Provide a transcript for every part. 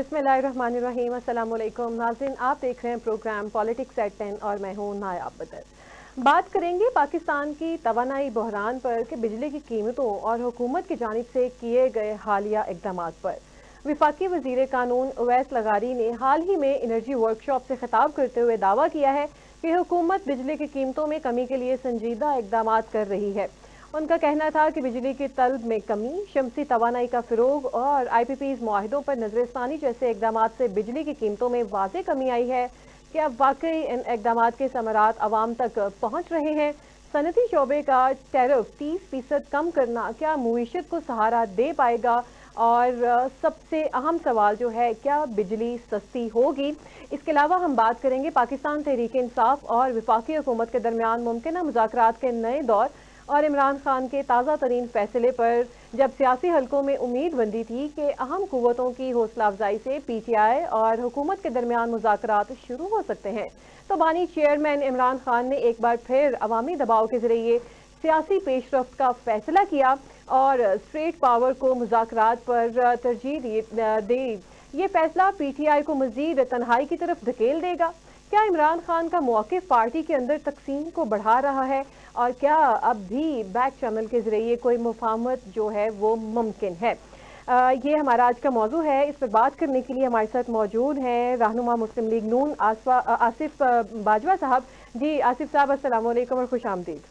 बिस्मिल्लाहिर्रहमानिर्रहीम। अस्सलाम वालेकुम नाज़रीन, आप देख रहे हैं प्रोग्राम पॉलिटिक्स एट 10 और मैं हूं नायाब बदर। बात करेंगे पाकिस्तान की तवानाई बहरान पर कि बिजली की कीमतों और हुकूमत की जानिब से किए गए हालिया इक़दामात पर। वफाकी वज़ीर कानून उवैस लगारी ने हाल ही में एनर्जी वर्कशॉप से खिताब करते हुए दावा किया है कि हुकूमत बिजली की कीमतों में कमी के लिए संजीदा इक़दामात कर रही है। उनका कहना था कि बिजली की तलब में कमी, शमसी तवानाई का फ़रोग और IPP's मुआहिदों पर नजरसानी जैसे इक़दाम से बिजली की कीमतों में वाज़ेह कमी आई है कि अब वाकई इन इक़दाम के समरात आवाम तक पहुँच रहे हैं। सनती शोबे का टैरिफ 30% कम करना क्या मुईशत को सहारा दे पाएगा? और सबसे अहम सवाल जो है, क्या बिजली सस्ती होगी? इसके अलावा हम बात करेंगे पाकिस्तान तहरीक इंसाफ और वफाकी हुकूमत के दरमियान मुमकिन मुज़ाकरात के नए दौर और इमरान खान के ताज़ा तरीन फैसले पर, जब सियासी हलकों में उम्मीद बंदी थी कि अहम कुव्वतों की हौसला अफजाई से PTI और हुकूमत के दरमियान मुज़ाकरात शुरू हो सकते हैं, तो बानी चेयरमैन इमरान खान ने एक बार फिर अवामी दबाव के जरिए सियासी पेशरफ्त का फैसला किया और स्ट्रेट पावर को मुज़ाकरात पर तरजीह दी। ये फैसला PTI को मजीद तन्हाई की तरफ धकेल देगा? क्या इमरान खान का मौक़िफ़ पार्टी के अंदर तकसीम को बढ़ा रहा है? और क्या अब भी बैक चैनल के जरिए कोई मुफाहमत जो है वो मुमकिन है? ये हमारा आज का मौजू है। इस पर बात करने के लिए हमारे साथ मौजूद हैं रहनुमा मुस्लिम लीग नून आसिफ बाजवा साहब। जी आसिफ साहब, अस्सलाम वालेकुम और खुश आमदीद।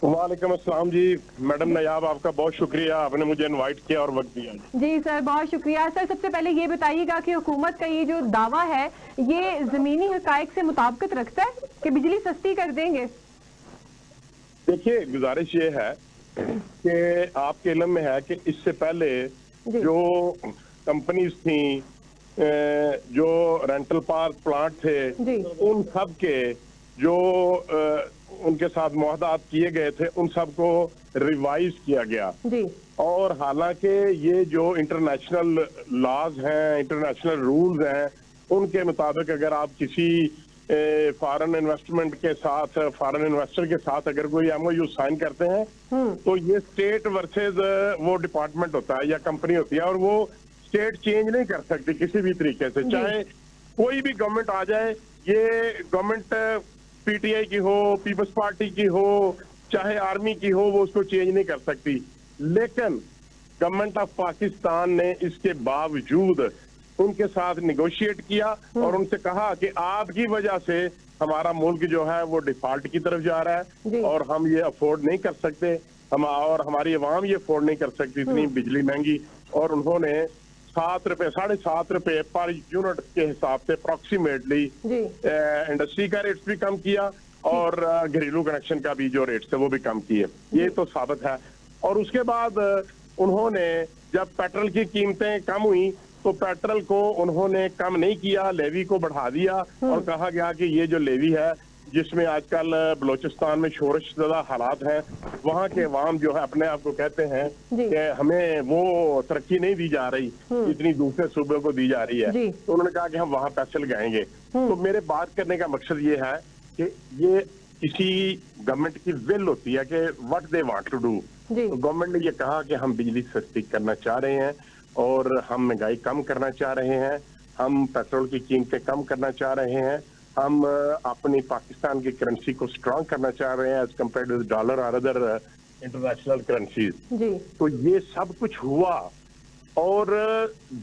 वालेकुम अस्सलाम जी। मैडम नायाब, आपका बहुत शुक्रिया, आपने मुझे इनवाइट किया और वक्त दिया। जी सर, बहुत शुक्रिया। सर, सबसे पहले ये बताइएगा कि हुकूमत का ये जो दावा है, ये ज़मीनी हकायक से मुताबिकत रखता है कि बिजली सस्ती कर देंगे? देखिए, गुजारिश ये है कि आपके इल्म में है कि इससे पहले जो कंपनीज थी, जो रेंटल पार्क प्लांट थे, उन सब के जो उनके साथ मुआहदात किए गए थे, उन सब को रिवाइज किया गया। और हालांकि ये जो इंटरनेशनल लॉज हैं, इंटरनेशनल रूल्स हैं, उनके मुताबिक अगर आप किसी फॉरेन इन्वेस्टमेंट के साथ, फॉरेन इन्वेस्टर के साथ अगर कोई MOU साइन करते हैं, तो ये स्टेट वर्सेस वो डिपार्टमेंट होता है या कंपनी होती है, और वो स्टेट चेंज नहीं कर सकती किसी भी तरीके से, चाहे कोई भी गवर्नमेंट आ जाए। ये गवर्नमेंट PTI की हो, पीपल्स पार्टी की हो, चाहे आर्मी की हो, वो उसको चेंज नहीं कर सकती। लेकिन गवर्नमेंट ऑफ पाकिस्तान ने इसके बावजूद उनके साथ निगोशिएट किया और उनसे कहा कि आपकी वजह से हमारा मुल्क जो है वो डिफॉल्ट की तरफ जा रहा है और हम ये अफोर्ड नहीं कर सकते, हम और हमारी अवाम ये अफोर्ड नहीं कर सकती इतनी बिजली महंगी। और उन्होंने 7 रुपए, 7.5 रुपए पर यूनिट के हिसाब से अप्रोक्सीमेटली इंडस्ट्री का रेट्स भी कम किया और घरेलू कनेक्शन का भी जो रेट्स थे वो भी कम किए। ये तो साबित है। और उसके बाद उन्होंने जब पेट्रोल की कीमतें कम हुई तो पेट्रोल को उन्होंने कम नहीं किया, लेवी को बढ़ा दिया और कहा गया कि ये जो लेवी है, जिसमें आजकल बलोचिस्तान में शोरश ज़दा हालात हैं, वहाँ के अवाम जो है अपने आप को कहते हैं कि हमें वो तरक्की नहीं दी जा रही जितनी दूसरे सूबे को दी जा रही है, तो उन्होंने कहा कि हम वहाँ पैसे लगाएंगे। तो मेरे बात करने का मकसद ये है कि ये किसी गवर्नमेंट की विल होती है कि what they want to do. तो गवर्नमेंट ने ये कहा कि हम बिजली सस्ती करना चाह रहे हैं और हम महंगाई कम करना चाह रहे हैं, हम पेट्रोल की कीमतें कम करना चाह रहे हैं, हम अपनी पाकिस्तान की करेंसी को स्ट्रांग करना चाह रहे हैं एज कम्पेयर टू डॉलर और अदर इंटरनेशनल करेंसीज। तो ये सब कुछ हुआ और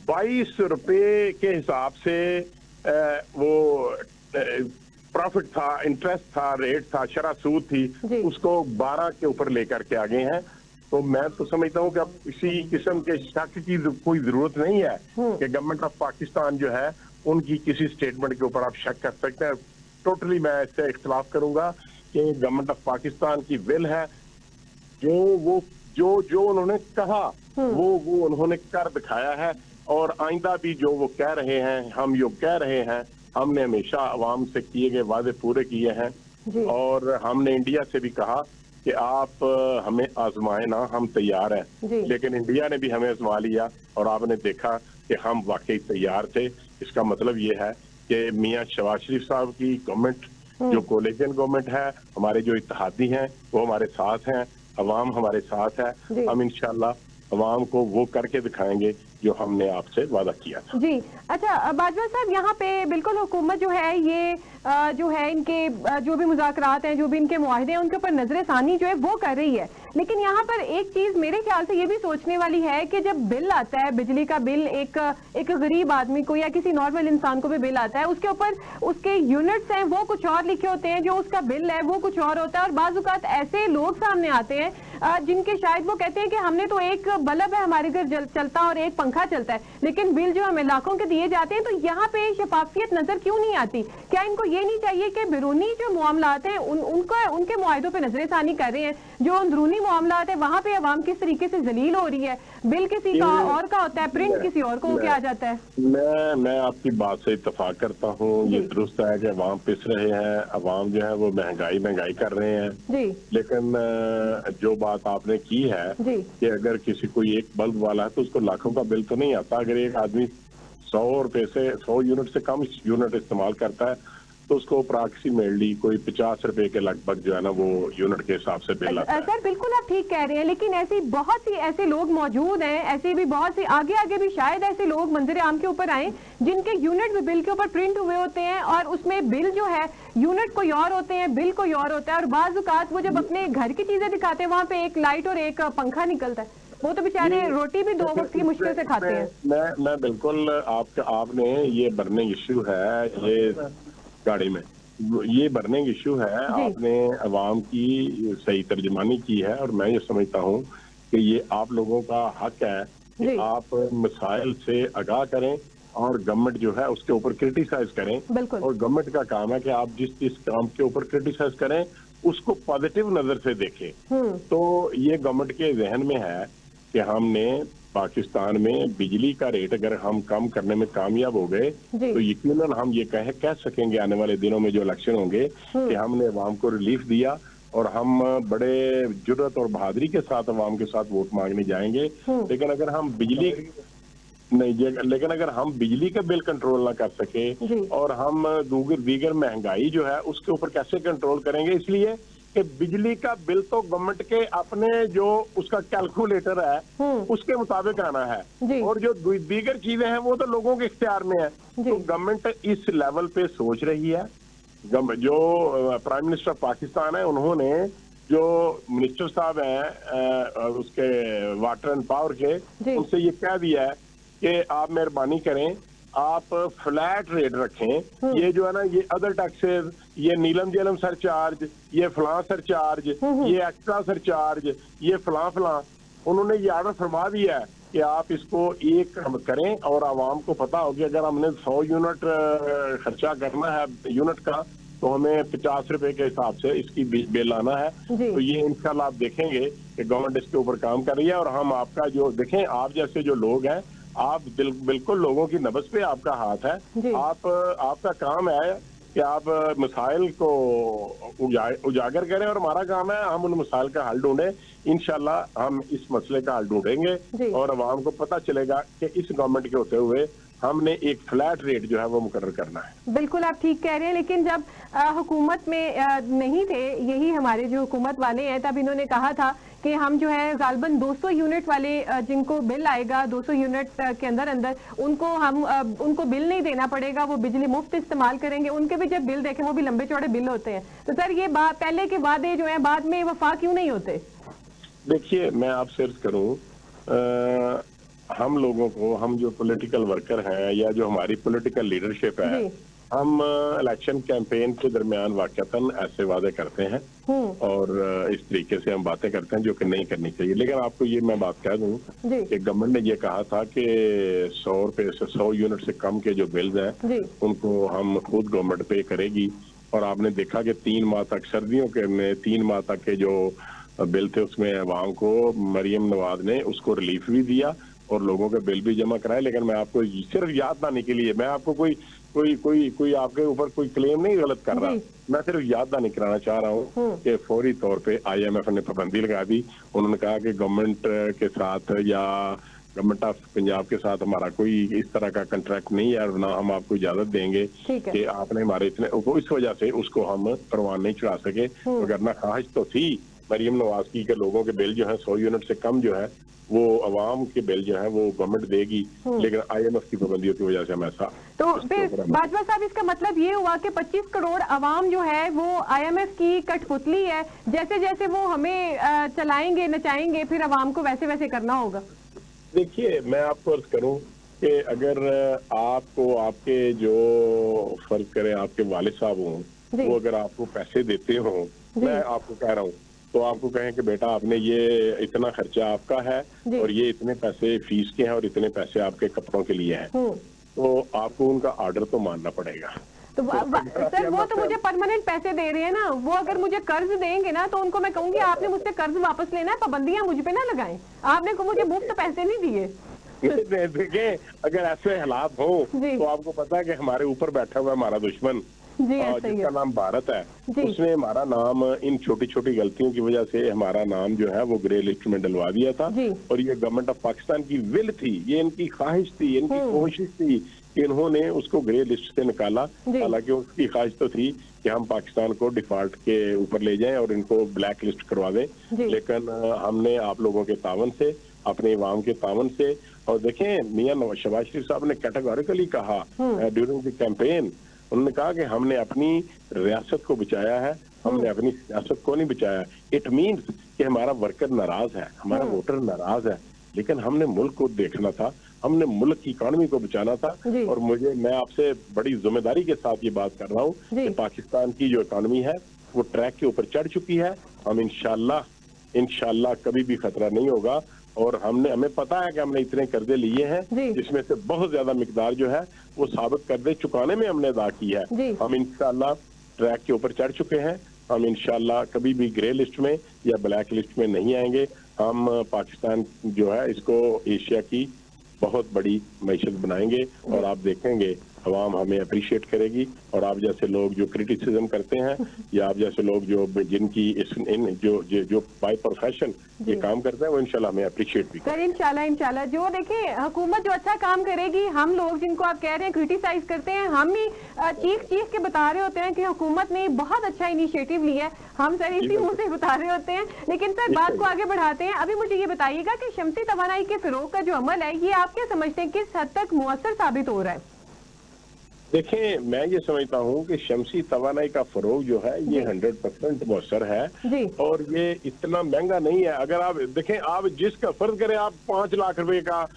22 रुपए के हिसाब से वो प्रॉफिट था, इंटरेस्ट था, रेट था, शरह सूद थी, उसको 12 के ऊपर लेकर के आ गए हैं। तो मैं तो समझता हूँ कि अब किसी किस्म के शक की कोई जरूरत नहीं है कि गवर्नमेंट ऑफ पाकिस्तान जो है उनकी किसी स्टेटमेंट के ऊपर आप शक कर सकते हैं। टोटली मैं इससे इख्तिलाफ करूंगा कि गवर्नमेंट ऑफ पाकिस्तान की विल है, जो उन्होंने कहा वो उन्होंने कर दिखाया है। और आइंदा भी जो वो कह रहे हैं, हम जो कह रहे हैं, हमने हमेशा अवाम से किए गए वादे पूरे किए हैं और हमने इंडिया से भी कहा कि आप हमें आजमाए ना, हम तैयार हैं। लेकिन इंडिया ने भी हमें आजमा लिया और आपने देखा कि हम वाकई तैयार थे। इसका मतलब ये है कि मियां शहबाज शरीफ साहब की गवर्नमेंट, जो कोलिशन गवर्नमेंट है, हमारे जो इत्तेहादी हैं वो हमारे साथ हैं, अवाम हमारे साथ है। हम इंशाल्लाह अवाम को वो करके दिखाएंगे जो हमने आपसे वादा किया था। जी अच्छा बाजवा साहब, यहाँ पे बिल्कुल हुकूमत जो है ये जो है इनके जो भी मुज़ाकरात हैं, जो भी इनके मुआहदे हैं, उनके ऊपर नजरसानी जो है वो कर रही है। लेकिन यहाँ पर एक चीज मेरे ख्याल से ये भी सोचने वाली है कि जब बिल आता है, बिजली का बिल, एक गरीब आदमी को या किसी नॉर्मल इंसान को भी बिल आता है, उसके ऊपर उसके यूनिट्स हैं वो कुछ और लिखे होते हैं, जो उसका बिल है वो कुछ और होता है। और बाज़-औक़ात ऐसे लोग सामने आते हैं जिनके शायद वो कहते हैं कि हमने तो एक बल्ब है हमारे घर चलता और एक पंखा चलता है, लेकिन बिल जो हमें लाखों के दिए जाते हैं। तो यहाँ पे शफाफियत नजर क्यों नहीं आती? क्या इनको ये नहीं चाहिए कि बैरूनी जो मामलात हैं उनके मुआहदों पे नजरसानी कर रहे हैं, जो अंदरूनी मामलात है वहाँ पे अवाम किस तरीके से जलील हो रही है? बिल किसी का और का होता है, प्रिंट किसी और को क्या जाता है। मैं आपकी बात से इत्तेफाक करता हूँ। ये दुरुस्त है कि अवाम पिस रहे हैं, अवाम जो है वो महंगाई कर रहे हैं जी। लेकिन जो बात आपने की है कि अगर किसी कोई एक बल्ब वाला है तो उसको लाखों का बिल तो नहीं आता। अगर एक आदमी 100 रुपए से 100 यूनिट से कम यूनिट इस्तेमाल करता है तो उसको अप्रॉक्सीमेटली कोई 50 रुपए के लगभग जो है ना वो यूनिट के हिसाब से बिल आता है। सर बिल्कुल आप ठीक कह रहे हैं, लेकिन ऐसी बहुत सी ऐसे लोग मौजूद हैं, ऐसे भी बहुत सी आगे भी शायद ऐसे लोग मंजर आम के ऊपर आए जिनके यूनिट भी बिल के ऊपर प्रिंट हुए होते हैं और उसमें बिल जो है यूनिट कोई और होते हैं, बिल कोई और होता है। और बाज़-औक़ात वो जब अपने घर की चीजें दिखाते हैं वहाँ पे एक लाइट और एक पंखा निकलता है, वो तो बेचारे रोटी भी 2 वक्त की मुश्किल से खाते हैं। मैं बिल्कुल आपने ये बर्निंग इश्यू है, ये गाड़ी में ये बर्निंग इशू है, आपने अवाम की सही तर्जमानी की है और मैं ये समझता हूँ कि ये आप लोगों का हक है कि आप मसाइल से आगाह करें और गवर्नमेंट जो है उसके ऊपर क्रिटिसाइज करें। और गवर्नमेंट का काम है कि आप जिस काम के ऊपर क्रिटिसाइज करें उसको पॉजिटिव नजर से देखें। तो ये गवर्नमेंट के जहन में है कि हमने पाकिस्तान में बिजली का रेट अगर हम कम करने में कामयाब हो गए तो यकीनन हम ये कह सकेंगे आने वाले दिनों में जो इलेक्शन होंगे कि हमने अवाम को रिलीफ दिया और हम बड़े जुर्रत और बहादुरी के साथ अवाम के साथ वोट मांगने जाएंगे। लेकिन अगर हम बिजली का बिल कंट्रोल ना कर सके और हम दीगर महंगाई जो है उसके ऊपर कैसे कंट्रोल करेंगे? इसलिए कि बिजली का बिल तो गवर्नमेंट के अपने जो उसका कैलकुलेटर है उसके मुताबिक आना है और जो दीगर चीजें हैं वो तो लोगों के इख्तियार में है। तो गवर्नमेंट इस लेवल पे सोच रही है। जो प्राइम मिनिस्टर पाकिस्तान है उन्होंने जो मिनिस्टर साहब हैं उसके वाटर एंड पावर के, उनसे ये कह दिया है कि आप मेहरबानी करें, आप फ्लैट रेट रखें। ये जो है ना ये अदर टैक्सेस, ये नीलम जेलम सरचार्ज, ये फलां सरचार्ज, ये एक्स्ट्रा सरचार्ज, ये फलां उन्होंने ये आर्डर फरमा दिया है कि आप इसको एक करें और आवाम को पता हो कि अगर हमने 100 यूनिट खर्चा करना है यूनिट का तो हमें 50 रुपए के हिसाब से इसकी बिल आना है। तो ये इंशाल्लाह आप देखेंगे कि गवर्नमेंट इसके ऊपर काम कर रही है और हम आपका जो देखें, आप जैसे जो लोग हैं आप बिल्कुल लोगों की नब्ज पे आपका हाथ है। आपका काम है कि आप मसाइल को उजागर करें और हमारा काम है हम उन मसाइल का हल ढूंढें। इंशाल्लाह हम इस मसले का हल ढूंढेंगे और अवाम को पता चलेगा कि इस गवर्नमेंट के होते हुए हमने एक फ्लैट रेट जो है वो मुकर्रर करना है। बिल्कुल आप ठीक कह रहे हैं, लेकिन जब हुकूमत में नहीं थे यही हमारे जो हुकूमत वाले हैं तब इन्होंने कहा था कि हम जो है गालबन 200 यूनिट वाले जिनको बिल आएगा 200 यूनिट के अंदर उनको बिल नहीं देना पड़ेगा, वो बिजली मुफ्त इस्तेमाल करेंगे। उनके भी जब बिल देखें वो भी लंबे चौड़े बिल होते हैं। तो सर ये पहले के वादे जो है बाद में वफा क्यों नहीं होते? देखिए मैं आपसे अर्ज करूं, हम लोगों को, हम जो पॉलिटिकल वर्कर हैं या जो हमारी पॉलिटिकल लीडरशिप है, हम इलेक्शन कैंपेन के दरमियान वाकईतन ऐसे वादे करते हैं और इस तरीके से हम बातें करते हैं जो कि नहीं करनी चाहिए। लेकिन आपको ये मैं बात कह दूं कि गवर्नमेंट ने ये कहा था कि 100 रुपए से 100 यूनिट से कम के जो बिल्स हैं उनको हम खुद गवर्नमेंट पे करेगी। और आपने देखा कि 3 माह तक सर्दियों के में 3 माह तक के जो बिल थे उसमें अवाम को मरियम नवाज ने उसको रिलीफ भी दिया और लोगों के बिल भी जमा कराए। लेकिन मैं आपको सिर्फ याद दिलाने के लिए, मैं आपको कोई आपके ऊपर कोई क्लेम नहीं गलत कर रहा, मैं सिर्फ याद दहानी कराना चाह रहा हूँ कि फौरी तौर पे IMF ने पाबंदी लगा दी। उन्होंने कहा कि गवर्नमेंट के साथ या गवर्नमेंट ऑफ पंजाब के साथ हमारा कोई इस तरह का कंट्रैक्ट नहीं है और ना हम आपको इजाजत देंगे कि आपने हमारे इतने, इस वजह से उसको हम परवान नहीं चढ़ा सके। वरना ख्वाहिश तो थी मरियम नवाज की कि लोगों के बिल जो है 100 यूनिट से कम जो है वो अवाम के बिल जो है वो गवर्नमेंट देगी, लेकिन IMF की पाबंदियों की वजह से हम ऐसा। तो फिर बाजवा साहब, इसका मतलब ये हुआ कि 25 करोड़ अवाम जो है वो IMF की कठपुतली है, जैसे जैसे वो हमें चलाएंगे नचाएंगे फिर अवाम को वैसे वैसे करना होगा। देखिए, मैं आपको अर्ज करूं कि अगर आपको आपके जो फर्ज करें आपके वालिद साहब हों, वो अगर आपको पैसे देते हों, मैं आपको कह रहा हूँ, तो आपको कहें कि बेटा आपने ये इतना खर्चा आपका है और ये इतने पैसे फीस के हैं और इतने पैसे आपके कपड़ों के लिए हैं, तो आपको उनका ऑर्डर तो मानना पड़ेगा। तो सर वो तो मुझे परमानेंट पैसे दे रहे हैं ना, वो अगर मुझे कर्ज देंगे ना तो उनको मैं कहूंगी आपने मुझसे कर्ज वापस लेना है, पाबंदियां मुझ पे ना लगाएं, आपने को मुझे मुफ्त पैसे नहीं दिए। देखें, अगर ऐसे हालात हो तो आपको पता है कि हमारे ऊपर बैठा हुआ हमारा दुश्मन जिसका नाम भारत है, उसने हमारा नाम इन छोटी छोटी गलतियों की वजह से हमारा नाम जो है वो ग्रे लिस्ट में डलवा दिया था। और ये गवर्नमेंट ऑफ पाकिस्तान की विल थी, ये इनकी ख्वाहिश थी, इनकी कोशिश थी कि इन्होंने उसको ग्रे लिस्ट से निकाला। हालांकि उसकी ख्वाहिश तो थी कि हम पाकिस्तान को डिफॉल्ट के ऊपर ले जाएं और इनको ब्लैक लिस्ट करवा दें, लेकिन हमने आप लोगों के तावन से, अपने अवाम के तावन से, और देखें मियां नवाज शहबाज शरीफ साहब ने कैटेगोरिकली कहा ड्यूरिंग द कैंपेन, उन्होंने कहा कि हमने अपनी रियासत को बचाया है, हमने अपनी सियासत को नहीं बचाया। इट मीन्स कि हमारा वर्कर नाराज है, हमारा वोटर नाराज है, लेकिन हमने मुल्क को देखना था, हमने मुल्क की इकोनॉमी को बचाना था। और मैं आपसे बड़ी जिम्मेदारी के साथ ये बात कर रहा हूँ कि पाकिस्तान की जो इकोनॉमी है वो ट्रैक के ऊपर चढ़ चुकी है। हम इंशाल्लाह कभी भी खतरा नहीं होगा। और हमें पता है कि हमने इतने कर्जे लिए हैं जिसमें से बहुत ज्यादा मिकदार जो है वो साबित कर्जे चुकाने में हमने अदा की है। हम इंशाल्लाह ट्रैक के ऊपर चढ़ चुके हैं, हम इंशाल्लाह कभी भी ग्रे लिस्ट में या ब्लैक लिस्ट में नहीं आएंगे। हम पाकिस्तान जो है इसको एशिया की बहुत बड़ी मैशत बनाएंगे और आप देखेंगे अवाम हमें अप्रिशिएट करेगी। और आप जैसे लोग जो क्रिटिसिज्म करते हैं या आप जैसे लोग जो जिनकी जो बाय प्रोफेशन ये काम करते हैं वो इंशाल्लाह हमें अप्रिशिएट भी करें। इंशाल्लाह जो देखिए हुकूमत जो अच्छा काम करेगी, हम लोग जिनको आप कह रहे हैं क्रिटिसाइज करते हैं, हम ही चीख के बता रहे होते हैं कि हुकूमत ने बहुत अच्छा इनिशिएटिव लिया है, हम सर इसी मुंह से बता रहे होते हैं। लेकिन सर बात को आगे बढ़ाते हैं। अभी मुझे ये बताइएगा कि शमसी तवानाई के फिरोग का जो अमल है ये आप क्या समझते हैं किस हद तक मुअस्सर साबित हो रहा है? देखें, मैं ये समझता हूँ कि शमसी तवानाई का फरोग जो है ये 100% मौसर है और ये इतना महंगा नहीं है। अगर आप देखें, आप जिसका फर्ज करें आप 5 लाख रुपए का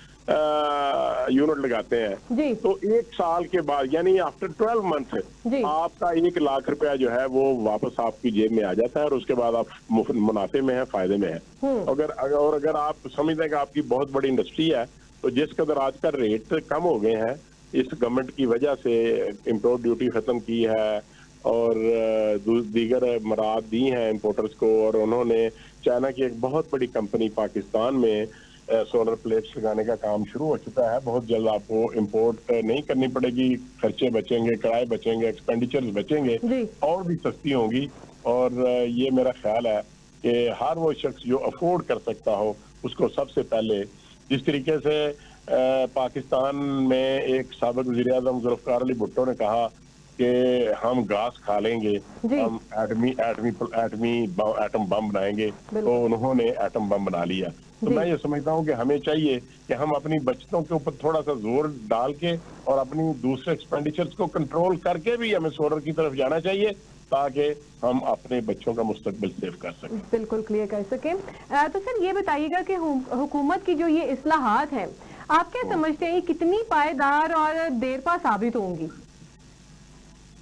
यूनिट लगाते हैं तो 1 साल के बाद यानी आफ्टर 12 मंथ आपका 1 लाख रुपया जो है वो वापस आपकी जेब में आ जाता है और उसके बाद आप मुनाफे में है, फायदे में है। अगर आप समझते हैं कि आपकी बहुत बड़ी इंडस्ट्री है तो जिस कदर आज का रेट कम हो गए हैं इस गवर्नमेंट की वजह से, इम्पोर्ट ड्यूटी खत्म की है और दीगर मराद दी हैं इम्पोर्टर्स को, और उन्होंने चाइना की एक बहुत बड़ी कंपनी पाकिस्तान में सोलर प्लेट्स लगाने का काम शुरू हो चुका है। बहुत जल्द आपको इम्पोर्ट नहीं करनी पड़ेगी, खर्चे बचेंगे, किराए बचेंगे, एक्सपेंडिचर्स बचेंगे और भी सस्ती होंगी। और ये मेरा ख्याल है कि हर वो शख्स जो अफोर्ड कर सकता हो उसको सबसे पहले, जिस तरीके से पाकिस्तान में एक साबिक वज़ीर-ए-आज़म ज़ुल्फ़िकार अली भुट्टो ने कहा कि हम घास खा लेंगे, हम एटम बम बनाएंगे, तो उन्होंने एटम बम बना लिया। तो मैं ये समझता हूँ कि हमें चाहिए कि हम अपनी बचतों के ऊपर थोड़ा सा जोर डाल के और अपनी दूसरे एक्सपेंडिचर्स को कंट्रोल करके भी हमें सोलर की तरफ जाना चाहिए ताकि हम अपने बच्चों का मुस्तकबिल सेव कर सकें। बिल्कुल क्लियर कर सकें। तो सर ये बताइएगा कि हुकूमत की जो ये इस्लाहात हैं आप क्या समझते हैं कितनी पायदार और देर पा साबित होंगी?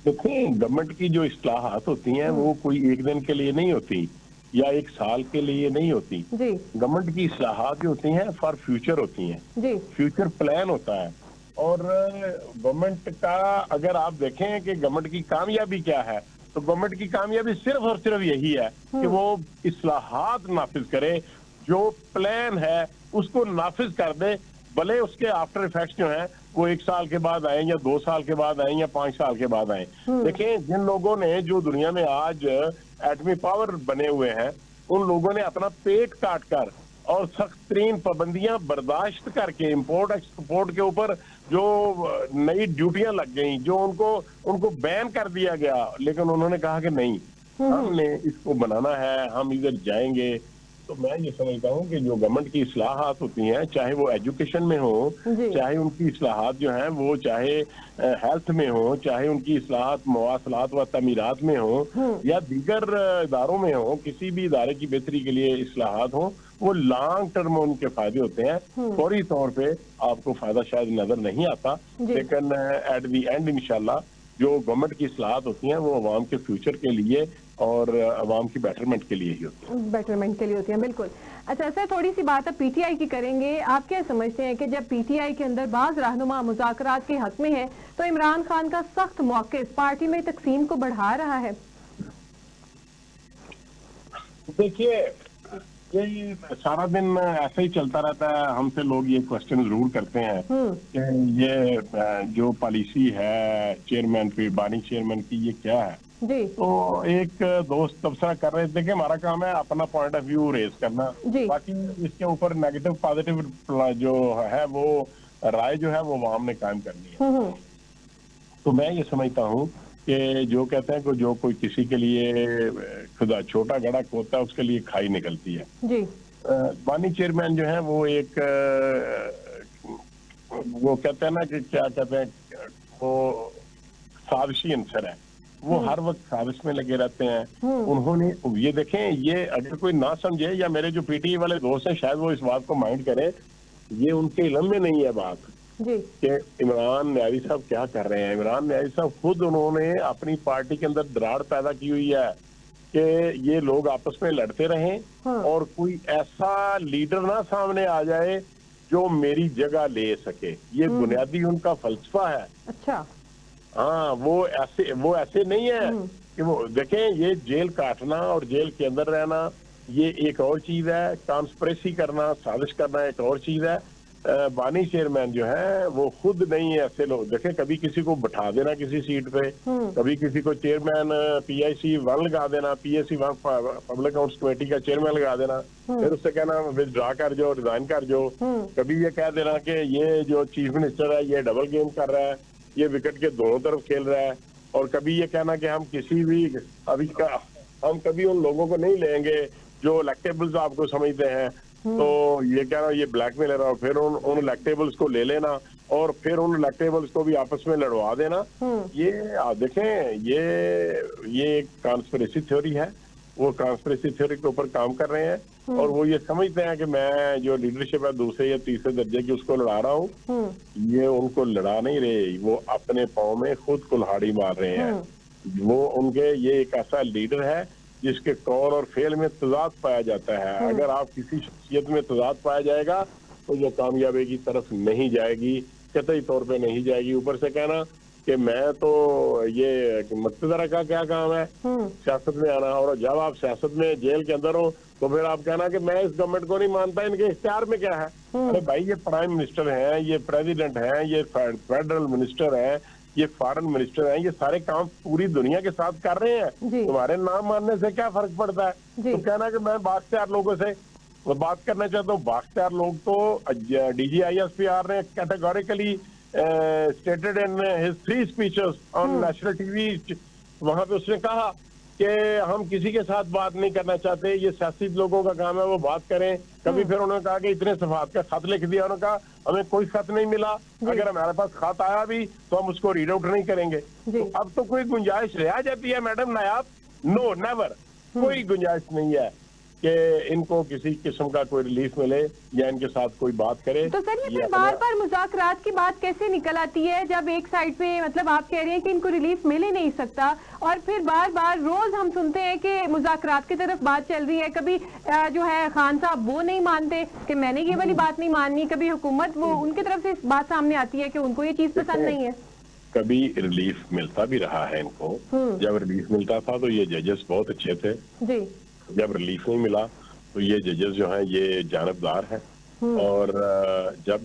देखिए, गवर्नमेंट की जो इस्लाहात होती हैं वो कोई एक दिन के लिए नहीं होती या 1 साल के लिए नहीं होती। गवर्नमेंट की इस्लाहात जो होती हैं फॉर फ्यूचर होती हैं, फ्यूचर प्लान होता है। और गवर्नमेंट का अगर आप देखें कि गवर्नमेंट की कामयाबी क्या है तो गवर्नमेंट की कामयाबी सिर्फ और सिर्फ यही है कि वो इस्लाहात नाफिज करे, जो प्लान है उसको नाफिज कर दे, भले उसके आफ्टर इफेक्ट्स जो हैं वो 1 साल के बाद आए या 2 साल के बाद आए या 5 साल के बाद आए। देखें, जिन लोगों ने जो दुनिया में आज एटमी पावर बने हुए हैं उन लोगों ने अपना पेट काट कर और सख्त तरीन पाबंदियां बर्दाश्त करके इंपोर्ट एक्सपोर्ट के ऊपर जो नई ड्यूटियां लग गई, जो उनको बैन कर दिया गया, लेकिन उन्होंने कहा कि नहीं, हमने इसको बनाना है, हम इधर जाएंगे। तो मैं ये समझता हूँ कि जो गवर्नमेंट की इस्लाहात होती हैं, चाहे वो एजुकेशन में हो, चाहे उनकी इस्लाहात जो हैं वो चाहे हेल्थ में हो, चाहे उनकी इस्लाहात मवासलात व तमीरात में हो या दीगर इदारों में हो, किसी भी इदारे की बेहतरी के लिए इस्लाहात हो, वो लॉन्ग टर्म में उनके फायदे होते हैं। फौरी तौर पे आपको फायदा शायद नजर नहीं आता, लेकिन एट द एंड इंशाल्लाह जो गवर्नमेंट की इस्लाहात होती हैं वो अवाम के फ्यूचर के लिए और अवाम की बेटरमेंट के लिए ही होती है। बेटरमेंट के लिए होती है, बिल्कुल। अच्छा सर, थोड़ी सी बात अब पीटीआई की करेंगे। आप क्या समझते हैं कि जब पीटीआई के अंदर बाज रहनुमा मुज़ाकरात के हक में है तो इमरान खान का सख्त मौक़िफ़ पार्टी में तकसीम को बढ़ा रहा है? देखिए, ये सारा दिन ऐसा ही चलता रहता है। हमसे लोग ये क्वेश्चन जरूर करते हैं कि ये जो पॉलिसी है चेयरमैन पे, बानी चेयरमैन की, ये क्या है जी। तो एक दोस्त तबसरा कर रहे थे कि हमारा काम है अपना पॉइंट ऑफ व्यू रेज करना, बाकी इसके ऊपर नेगेटिव पॉजिटिव जो है वो राय जो है वो अवाम ने कायम करनी है। तो मैं ये समझता हूँ कि जो कहते हैं कि जो कोई किसी के लिए खुदा छोटा गड़ा खोता है उसके लिए खाई निकलती है जी। बानी चेयरमैन जो है वो एक वो कहते हैं ना कि क्या कहते हैं, वो साजिशी अंसर है, वो हर वक्त साजिश में लगे रहते हैं। उन्होंने ये देखें, ये अगर कोई ना समझे या मेरे जो पीटीआई वाले दोस्त हैं शायद वो इस बात को माइंड करें, ये उनके इल्म में नहीं है बात कि इमरान न्यारी साहब क्या कर रहे हैं। इमरान न्यारी साहब खुद उन्होंने अपनी पार्टी के अंदर दरार पैदा की हुई है कि ये लोग आपस में लड़ते रहें और कोई ऐसा लीडर ना सामने आ जाए जो मेरी जगह ले सके। ये बुनियादी उनका फलसफा है। अच्छा। हाँ, वो ऐसे नहीं है कि वो देखें, ये जेल काटना और जेल के अंदर रहना ये एक और चीज है, कॉन्स्पिरेसी करना, साजिश करना एक और चीज है। बानी चेयरमैन जो है वो खुद नहीं है ऐसे लोग। देखें, कभी किसी को बैठा देना किसी सीट पे, कभी किसी को चेयरमैन PIC 1 लगा देना, PSC 1 पब्लिक अकाउंट्स कमेटी का चेयरमैन लगा देना, फिर उससे कहना विथड्रॉ कर जो, रिजाइन कर जो। कभी ये कह देना कि ये जो चीफ मिनिस्टर है ये डबल गेम कर रहा है, ये विकेट के दोनों तरफ खेल रहा है। और कभी ये कहना कि हम किसी भी हम कभी उन लोगों को नहीं लेंगे जो इलेक्टेबल्स आपको समझते हैं, तो ये क्या ना, ये ब्लैकमेलर है। और फिर उन इलेक्टेबल्स को ले लेना और फिर उन इलेक्टेबल्स को भी आपस में लड़वा देना। ये देखें, ये एक कॉन्स्पिरेसी थ्योरी है। वो कॉन्स्पिरेसी थ्योरी के ऊपर काम कर रहे हैं और वो ये समझते हैं कि मैं जो लीडरशिप है दूसरे या तीसरे दर्जे की उसको लड़ा रहा हूँ। ये उनको लड़ा नहीं रहे, वो अपने पाँव में खुद कुल्हाड़ी मार रहे हैं। वो उनके ये एक ऐसा लीडर है जिसके कौल और फेल में तजाद पाया जाता है। अगर आप किसी शख्सियत में तजाद पाया जाएगा तो ये कामयाबी की तरफ नहीं जाएगी, कतई तौर पे नहीं जाएगी। ऊपर से कहना कि मैं तो ये मुक्तदरा का क्या काम है सियासत में आना, और जब आप सियासत में जेल के अंदर हो तो फिर आप कहना कि मैं इस गवर्नमेंट को नहीं मानता, इनके इख्तियार में क्या है। अरे भाई, ये प्राइम मिनिस्टर हैं, ये प्रेसिडेंट हैं, ये फेडरल मिनिस्टर हैं, ये फॉरेन मिनिस्टर हैं, ये सारे काम पूरी दुनिया के साथ कर रहे हैं। तुम्हारे नाम मानने से क्या फर्क पड़ता है। तो कहना कि मैं बाख्तियार लोगों से बात करना चाहता हूँ। बाख्तियार लोग तो DGISPR ने categorically stated in his 3 speeches on national TV, वहां पे उसने कहा कि हम किसी के साथ बात नहीं करना चाहते, ये सियासी लोगों का काम है वो बात करें। कभी फिर उन्होंने कहा कि इतने सफात का खत लिख दिया, उन्होंने कहा हमें कोई खत नहीं मिला, अगर हमारे पास खत आया भी तो हम उसको रीड आउट नहीं करेंगे। तो अब तो कोई गुंजाइश रह जाती है मैडम नायाब? नो, नेवर, कोई गुंजाइश नहीं है कि इनको किसी किस्म का कोई रिलीफ मिले या इनके साथ कोई बात करे। तो सर, ये फिर बार बार मुज़ाकरात की बात कैसे निकल आती है जब एक साइड पे मतलब आप कह रहे हैं कि इनको रिलीफ मिल ही नहीं सकता, और फिर बार बार रोज हम सुनते हैं कि मुज़ाकरात की तरफ बात चल रही है। कभी जो है खान साहब वो नहीं मानते कि मैंने ये वाली बात नहीं माननी, कभी हुकूमत वो उनकी तरफ से बात सामने आती है कि उनको ये चीज पसंद नहीं है। कभी रिलीफ मिलता भी रहा है इनको। जब रिलीफ मिलता था तो ये जजेस बहुत अच्छे थे जी। जब रिलीफ नहीं मिला तो ये जजेस जो हैं ये जानबदार हैं। और जब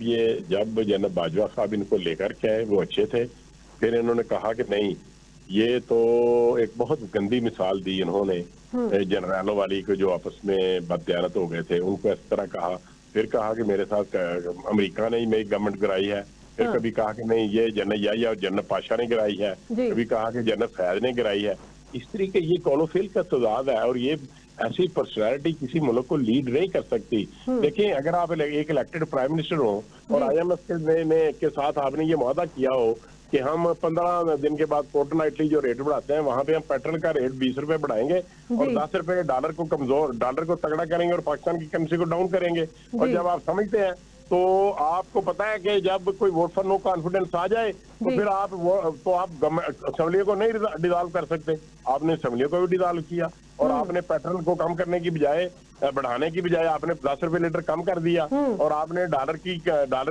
जनरल बाजवा साहब इनको लेकर के आए वो अच्छे थे। फिर इन्होंने कहा कि नहीं, ये तो एक बहुत गंदी मिसाल दी इन्होंने जनरलों वाली को जो आपस में बददियानत हो गए थे, उनको इस तरह कहा। फिर कहा कि मेरे साथ अमेरिका ने ही मेरी गवर्नमेंट गिराई है। फिर कभी कहा कि नहीं, ये जनरल याहिया और जनरल पाशा ने गिराई है। कभी कहा कि जनरल फैज ने गिराई है। इस तरीके ये कॉलोफिल का तजाद है। और ये ऐसी पर्सनैलिटी किसी मुल्क को लीड नहीं कर सकती। देखिए, अगर आप एक इलेक्टेड प्राइम मिनिस्टर हो और IMF के साथ आपने ये वादा किया हो कि हम 15 दिन के बाद फोर्टनाइटली जो रेट बढ़ाते हैं वहां पे हम पेट्रोल का रेट 20 रुपए बढ़ाएंगे और 10 रुपए डॉलर को तगड़ा करेंगे और पाकिस्तान की करेंसी को डाउन करेंगे। और जब आप समझते हैं तो आपको पता है कि जब कोई वोट फॉर नो कॉन्फिडेंस आ जाए तो फिर आप असेंबली को नहीं डिसॉल्व कर सकते। आपने असेंबली को भी डिसॉल्व किया और आपने पेट्रोल को कम करने की बजाय, बढ़ाने की बजाय आपने 10 रुपए लीटर कम कर दिया और आपने डॉलर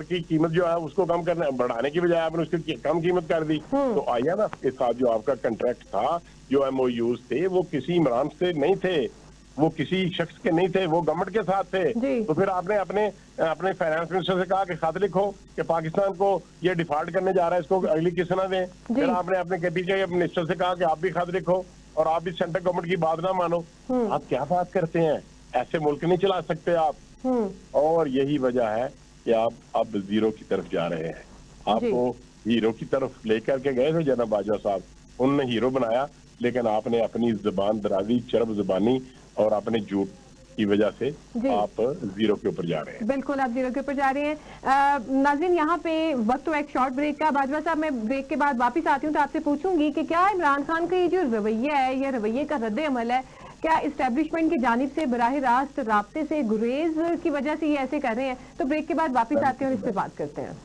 की कीमत जो है उसको कम करने, बढ़ाने की बजाय आपने उसकी कम कीमत कर दी। तो IMF के साथ जो आपका कंट्रैक्ट था, जो MOUs थे, वो किसी इमरान से नहीं थे, वो किसी शख्स के नहीं थे, वो गवर्नमेंट के साथ थे। तो फिर आपने अपने फाइनेंस मिनिस्टर से कहा कि खत लिखो कि पाकिस्तान को ये डिफॉल्ट करने जा रहा है, इसको अगली किस्त ना दें। फिर आपने अपने KPK के मिनिस्टर से कहा कि आप भी खत लिखो और आप भी सेंट्रल गवर्नमेंट की बात ना मानो। आप क्या बात करते हैं? ऐसे मुल्क नहीं चला सकते आप। और यही वजह है कि आप अब जीरो की तरफ जा रहे हैं। आपको हीरो की तरफ लेकर के गए थे जनाब बाजवा साहब, उन्होंने हीरो बनाया, लेकिन आपने अपनी जुबान दराजी, चरब जुबानी और अपने झूठ की वजह से आप जीरो के ऊपर जा रहे हैं। बिल्कुल, आप जीरो के ऊपर जा रहे हैं। नाज़रीन, यहाँ पे वक्त तो एक शॉर्ट ब्रेक का। बाजवा साहब, मैं ब्रेक के बाद वापस आती हूँ तो आपसे पूछूंगी कि क्या इमरान खान का ये जो रवैया है, यह रवैये का रद्द अमल है, क्या इस्टेब्लिशमेंट की जानिब से बराह रास्त राब्ते से गुरेज की वजह से ये ऐसे कर रहे हैं? तो ब्रेक के बाद वापस आते हैं और इस पर बात करते हैं।